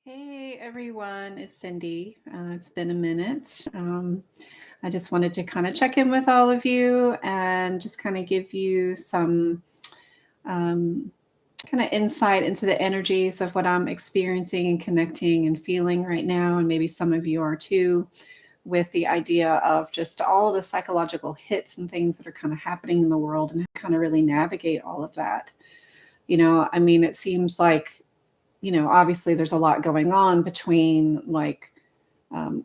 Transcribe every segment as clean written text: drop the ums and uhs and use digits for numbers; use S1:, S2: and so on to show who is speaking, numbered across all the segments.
S1: Hey everyone, it's Cindy. It's been a minute. I just wanted to kind of check in with all of you and just kind of give you some um, kind of insight into the energies of what I'm experiencing and connecting and feeling right now. And maybe some of you are too, with the idea of just all the psychological hits and things that are kind of happening in the world and kind of really navigate all of that. I mean, it seems like obviously there's a lot going on between like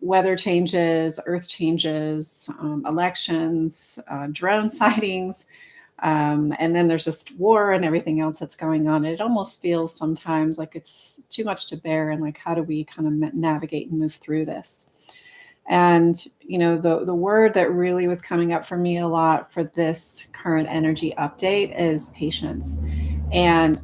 S1: weather changes, earth changes, elections, drone sightings, and then there's just war and everything else that's going on. It almost feels sometimes like it's too much to bear, and like how do we kind of navigate and move through this? And the word that really was coming up for me a lot for this current energy update is patience. And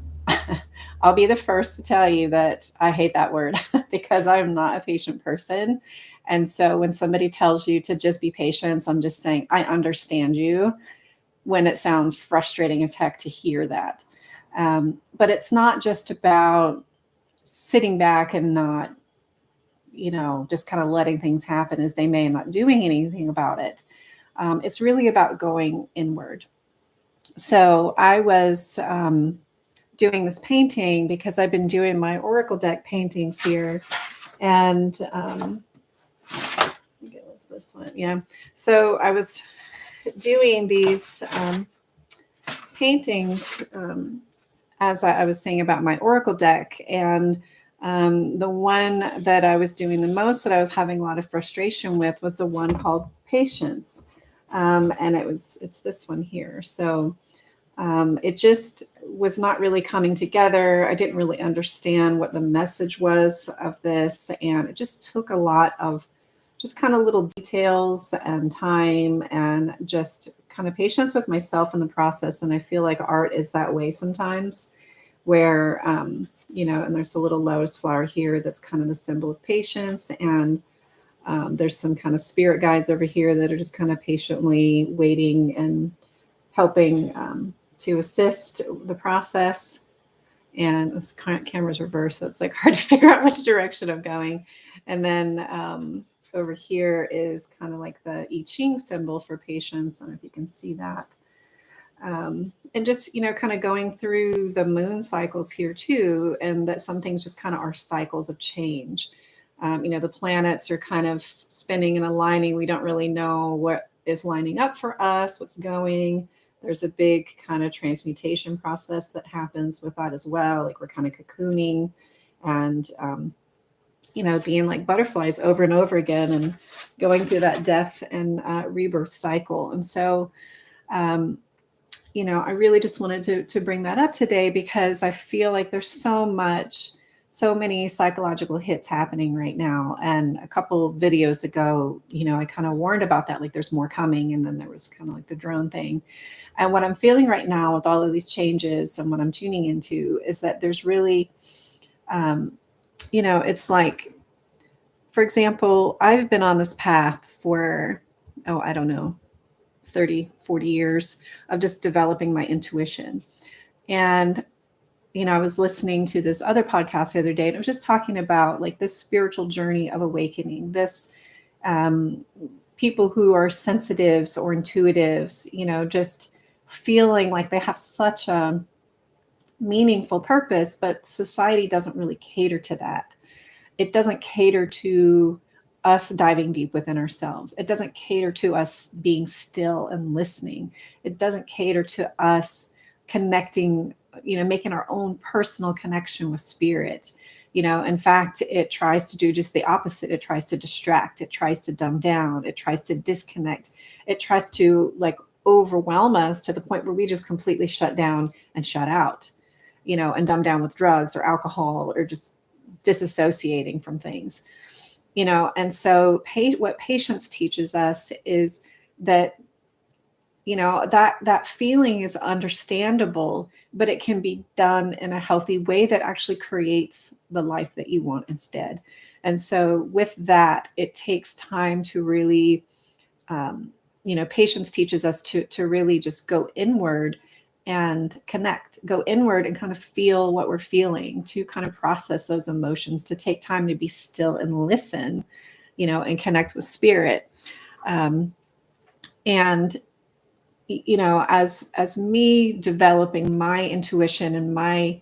S1: I'll be the first to tell you that I hate that word because I'm not a patient person. And so when somebody tells you to just be patient, I'm just saying, I understand you, when it sounds frustrating as heck to hear that. But it's not just about sitting back and not, just kind of letting things happen as they may and not doing anything about it. It's really about going inward. So I was doing this painting because I've been doing my Oracle deck paintings here. And I think it was this one. Yeah. So I was doing these paintings as I was saying about my Oracle deck. And the one that I was doing the most that I was having a lot of frustration with was the one called Patience. And it's this one here. So it just was not really coming together. I didn't really understand what the message was of this. And it just took a lot of just kind of little details and time and just kind of patience with myself in the process. And I feel like art is that way sometimes where, and there's a little lotus flower here that's kind of the symbol of patience. And there's some kind of spirit guides over here that are just kind of patiently waiting and helping to assist the process. And this camera's reversed, so it's like hard to figure out which direction I'm going. And then over here is kind of like the I Ching symbol for patience. I don't know if you can see that. And just, kind of going through the moon cycles here too, and that some things just kind of are cycles of change. The planets are kind of spinning and aligning. We don't really know what is lining up for us, what's going. There's a big kind of transmutation process that happens with that as well. Like we're kind of cocooning and, being like butterflies over and over again and going through that death and rebirth cycle. And so, I really just wanted to bring that up today because I feel like there's so many psychological hits happening right now. And a couple of videos ago, I kind of warned about that, like there's more coming. And then there was kind of like the drone thing. And what I'm feeling right now with all of these changes and what I'm tuning into is that there's really, it's like, for example, I've been on this path for, I don't know, 30, 40 years of just developing my intuition. And I was listening to this other podcast the other day, and it was just talking about like this spiritual journey of awakening, this people who are sensitives or intuitives, just feeling like they have such a meaningful purpose, but society doesn't really cater to that. It doesn't cater to us diving deep within ourselves. It doesn't cater to us being still and listening. It doesn't cater to us connecting, making our own personal connection with spirit. In fact, it tries to do just the opposite. It tries to distract. It tries to dumb down. It tries to disconnect. It tries to like overwhelm us to the point where we just completely shut down and shut out, and dumb down with drugs or alcohol or just disassociating from things. And so what patience teaches us is that, that feeling is understandable, but it can be done in a healthy way that actually creates the life that you want instead. And so with that, it takes time to really, patience teaches us to really just go inward and connect, go inward and kind of feel what we're feeling, to kind of process those emotions, to take time to be still and listen, and connect with spirit. And as me developing my intuition and my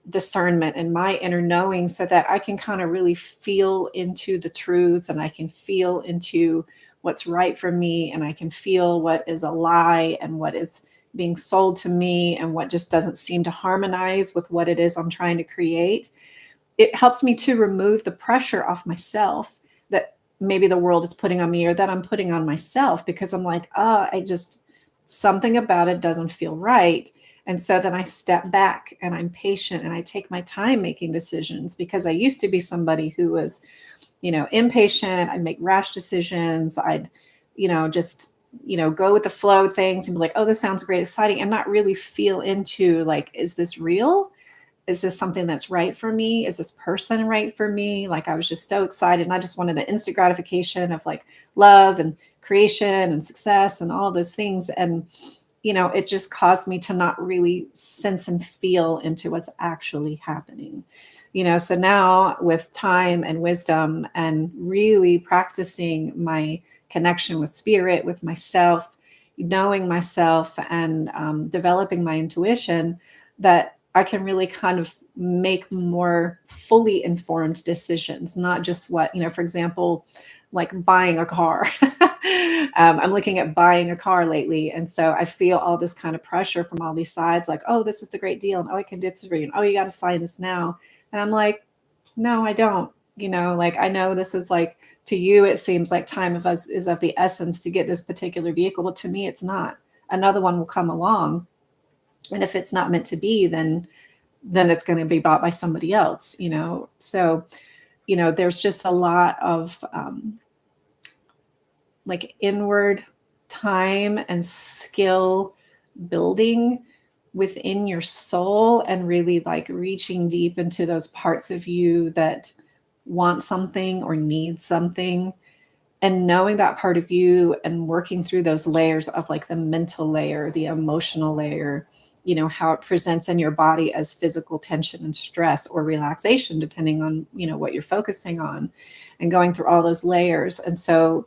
S1: discernment and my inner knowing, so that I can kind of really feel into the truths, and I can feel into what's right for me, and I can feel what is a lie and what is being sold to me and what just doesn't seem to harmonize with what it is I'm trying to create. It helps me to remove the pressure off myself that maybe the world is putting on me, or that I'm putting on myself, because I'm like, something about it doesn't feel right. And so then I step back and I'm patient and I take my time making decisions, because I used to be somebody who was, impatient. I'd make rash decisions. I'd, just, go with the flow of things and be like, oh, this sounds great, exciting, and not really feel into like, is this real? Is this something that's right for me? Is this person right for me? Like, I was just so excited, and I just wanted the instant gratification of like love and creation and success and all those things. And, it just caused me to not really sense and feel into what's actually happening. So now with time and wisdom and really practicing my connection with spirit, with myself, knowing myself, and developing my intuition, that I can really kind of make more fully informed decisions, not just what, for example, like buying a car. I'm looking at buying a car lately. And so I feel all this kind of pressure from all these sides, like, oh, this is the great deal. And oh, I can do this for you. And oh, you got to sign this now. And I'm like, no, I don't. Like, I know this is like, to you, it seems like time of us is of the essence to get this particular vehicle. But to me, it's not. Another one will come along. And if it's not meant to be, then it's going to be bought by somebody else, So, there's just a lot of like inward time and skill building within your soul, and really like reaching deep into those parts of you that want something or need something, and knowing that part of you and working through those layers of like the mental layer, the emotional layer, how it presents in your body as physical tension and stress or relaxation, depending on, what you're focusing on, and going through all those layers. And so,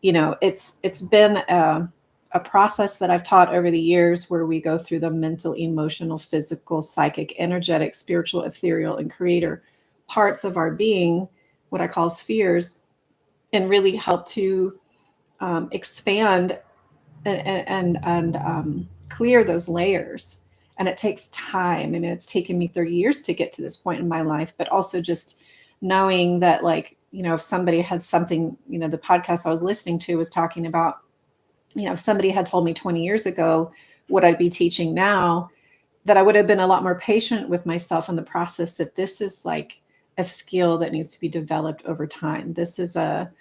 S1: it's been a process that I've taught over the years, where we go through the mental, emotional, physical, psychic, energetic, spiritual, ethereal, and creator parts of our being, what I call spheres, and really help to expand and clear those layers. And it takes time. I mean, it's taken me 30 years to get to this point in my life, but also just knowing that, like, if somebody had something, the podcast I was listening to was talking about, if somebody had told me 20 years ago what I'd be teaching now, that I would have been a lot more patient with myself in the process, that this is like a skill that needs to be developed over time. This is a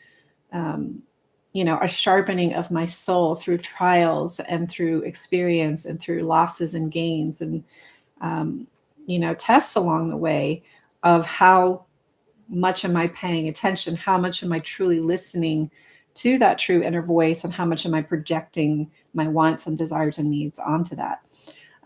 S1: sharpening of my soul through trials and through experience and through losses and gains, and, tests along the way of how much am I paying attention? How much am I truly listening to that true inner voice? And how much am I projecting my wants and desires and needs onto that?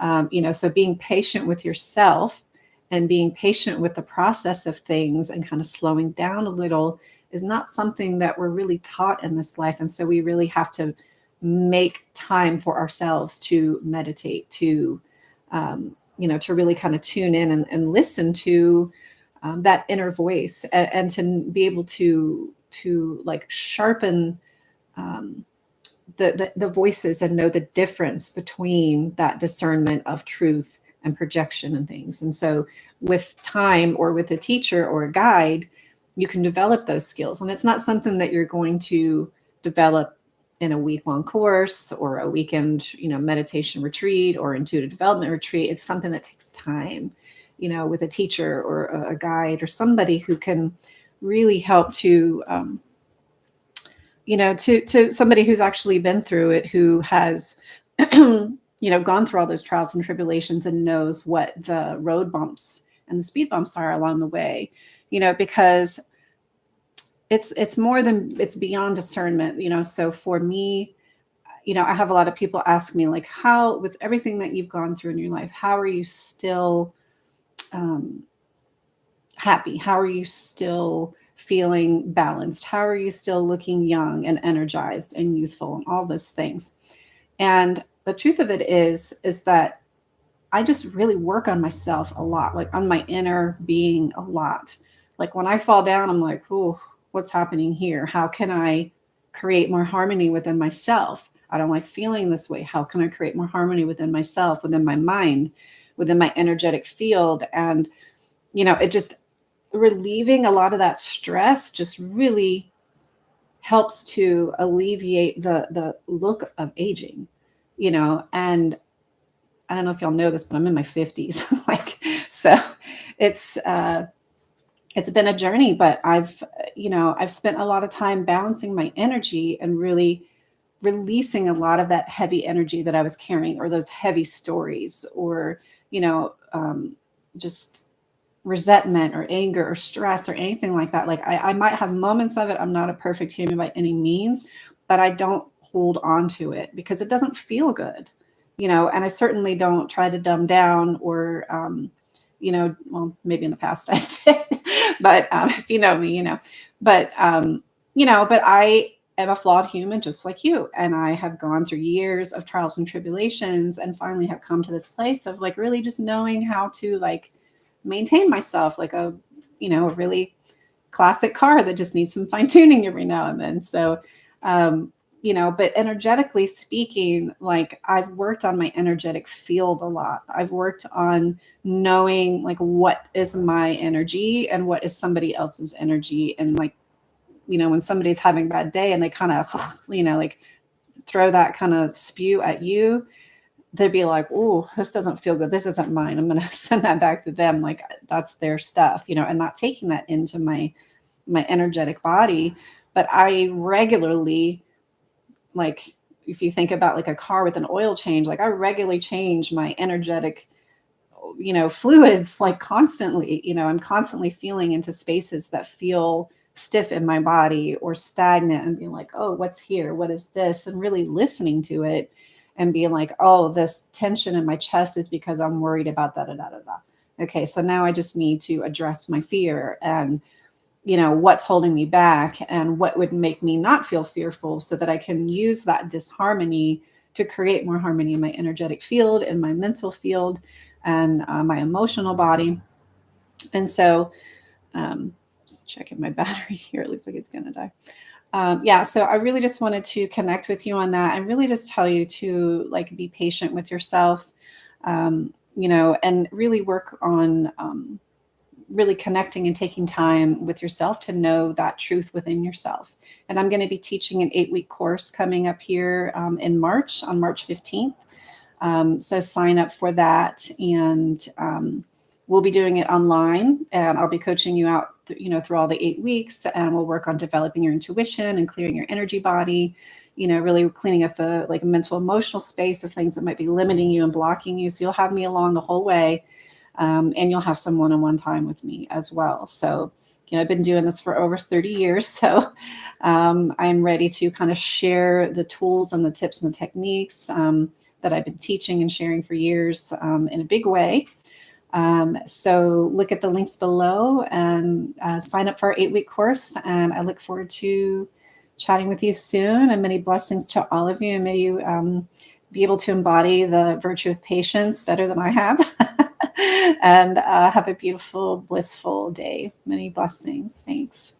S1: So being patient with yourself and being patient with the process of things and kind of slowing down a little is not something that we're really taught in this life. And so we really have to make time for ourselves to meditate, to really kind of tune in and listen to that inner voice, and to be able to like sharpen the voices and know the difference between that discernment of truth and projection and things. And so with time, or with a teacher or a guide, you can develop those skills. And it's not something that you're going to develop in a week-long course or a weekend, meditation retreat or intuitive development retreat. It's something that takes time, with a teacher or a guide or somebody who can really help to, to somebody who's actually been through it, who has, gone through all those trials and tribulations and knows what the road bumps and the speed bumps are along the way, because it's more than, it's beyond discernment, So for me, I have a lot of people ask me, like, how, with everything that you've gone through in your life, how are you still um, happy? How are you still feeling balanced? How are you still looking young and energized and youthful and all those things? And the truth of it is that I just really work on myself a lot, like on my inner being a lot. Like when I fall down, I'm like, oh, what's happening here? How can I create more harmony within myself? I don't like feeling this way. How can I create more harmony within myself, within my mind, within my energetic field? And, it just, relieving a lot of that stress just really helps to alleviate the look of aging, and I don't know if y'all know this, but I'm in my 50s. Like, so it's it's been a journey, but I've spent a lot of time balancing my energy and really releasing a lot of that heavy energy that I was carrying, or those heavy stories, or just resentment or anger or stress or anything like that. Like I might have moments of it. I'm not a perfect human by any means, but I don't hold on to it because it doesn't feel good, and I certainly don't try to dumb down or, well, maybe in the past I did, but if you know me, but I am a flawed human just like you. And I have gone through years of trials and tribulations and finally have come to this place of like really just knowing how to like maintain myself like a really classic car that just needs some fine tuning every now and then. So, but energetically speaking, like I've worked on my energetic field a lot. I've worked on knowing like what is my energy and what is somebody else's energy. And like, when somebody's having a bad day and they kind of, like throw that kind of spew at you, they'd be like, oh, this doesn't feel good. This isn't mine. I'm going to send that back to them. Like that's their stuff, and not taking that into my energetic body. But I regularly, like, if you think about like a car with an oil change, like I regularly change my energetic, fluids like constantly. I'm constantly feeling into spaces that feel stiff in my body or stagnant and being like, oh, what's here? What is this? And really listening to it and being like, oh, this tension in my chest is because I'm worried about da da da da da. Okay, so now I just need to address my fear and what's holding me back and what would make me not feel fearful so that I can use that disharmony to create more harmony in my energetic field, in my mental field, and my emotional body. And so, just checking my battery here. It looks like it's going to die. Yeah, so I really just wanted to connect with you on that and really just tell you to like be patient with yourself, and really work on really connecting and taking time with yourself to know that truth within yourself. And I'm going to be teaching an 8-week course coming up here in March, on March 15th. So sign up for that. And we'll be doing it online, and I'll be coaching you out, through all the 8 weeks, and we'll work on developing your intuition and clearing your energy body, really cleaning up the like mental, emotional space of things that might be limiting you and blocking you. So you'll have me along the whole way. And you'll have some one-on-one time with me as well. So, I've been doing this for over 30 years. So I'm ready to kind of share the tools and the tips and the techniques that I've been teaching and sharing for years in a big way. So look at the links below and sign up for our 8-week course. And I look forward to chatting with you soon, and many blessings to all of you. And may you be able to embody the virtue of patience better than I have. And have a beautiful, blissful day. Many blessings. Thanks.